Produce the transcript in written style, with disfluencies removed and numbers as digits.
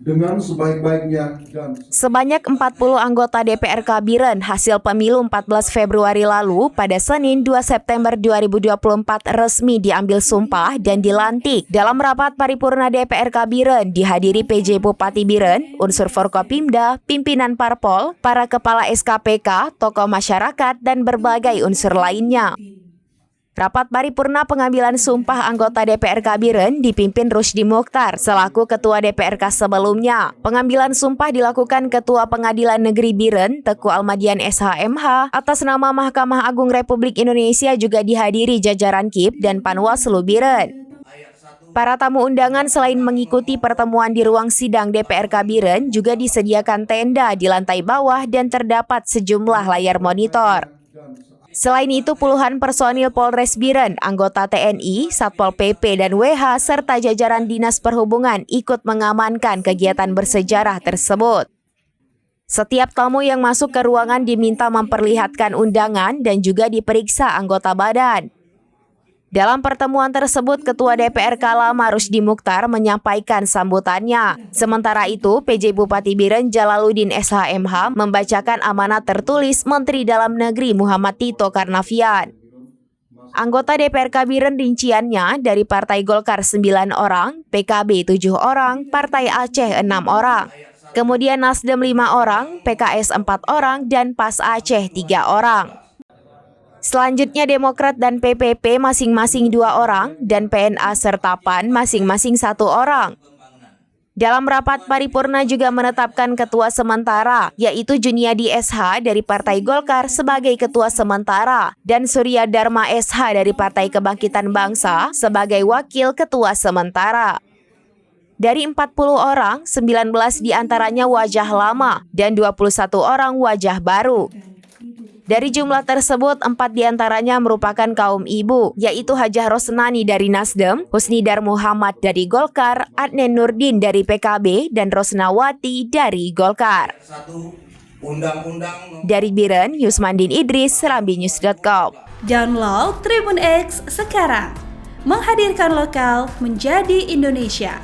dengan sebaik-baiknya dan Sebanyak 40 anggota DPRK Biren hasil pemilu 14 Februari lalu pada Senin 2 September 2024 resmi diambil sumpah dan dilantik. Dalam rapat paripurna DPRK Biren dihadiri PJ Bupati Biren, unsur Forkopimda, pimpinan parpol, para kepala SKPK, tokoh masyarakat, dan berbagai unsur lainnya. Rapat paripurna pengambilan sumpah anggota DPRK Biren dipimpin Rusdi Mokhtar selaku Ketua DPRK sebelumnya. Pengambilan sumpah dilakukan Ketua Pengadilan Negeri Biren, Teku Almadian SHMH, atas nama Mahkamah Agung Republik Indonesia juga dihadiri jajaran KIP dan Panwaslu Biren. Para tamu undangan selain mengikuti pertemuan di ruang sidang DPRK Biren juga disediakan tenda di lantai bawah dan terdapat sejumlah layar monitor. Selain itu, puluhan personil Polres Biren, anggota TNI, Satpol PP, dan WH, serta jajaran Dinas Perhubungan ikut mengamankan kegiatan bersejarah tersebut. Setiap tamu yang masuk ke ruangan diminta memperlihatkan undangan dan juga diperiksa anggota badan. Dalam pertemuan tersebut, Ketua DPRK lama Rusdi Mokhtar menyampaikan sambutannya. Sementara itu, PJ Bupati Biren Jalaluddin SHMH membacakan amanat tertulis Menteri Dalam Negeri Muhammad Tito Karnavian. Anggota DPRK Biren rinciannya dari Partai Golkar 9 orang, PKB 7 orang, Partai Aceh 6 orang. Kemudian Nasdem 5 orang, PKS 4 orang, dan PAS Aceh 3 orang. Selanjutnya Demokrat dan PPP masing-masing 2 orang dan PNA serta PAN masing-masing 1 orang. Dalam rapat paripurna juga menetapkan ketua sementara, yaitu Juniadi SH dari Partai Golkar sebagai ketua sementara dan Surya Dharma SH dari Partai Kebangkitan Bangsa sebagai wakil ketua sementara. Dari 40 orang, 19 diantaranya wajah lama dan 21 orang wajah baru. Dari jumlah tersebut, 4 diantaranya merupakan kaum ibu, yaitu Hajah Rosnani dari Nasdem, Husnidar Muhammad dari Golkar, Adnan Nurdin dari PKB, dan Rosnawati dari Golkar. Dari Biren, Yusmandin Idris, serambinews.com. Download Tribun X sekarang, menghadirkan lokal menjadi Indonesia.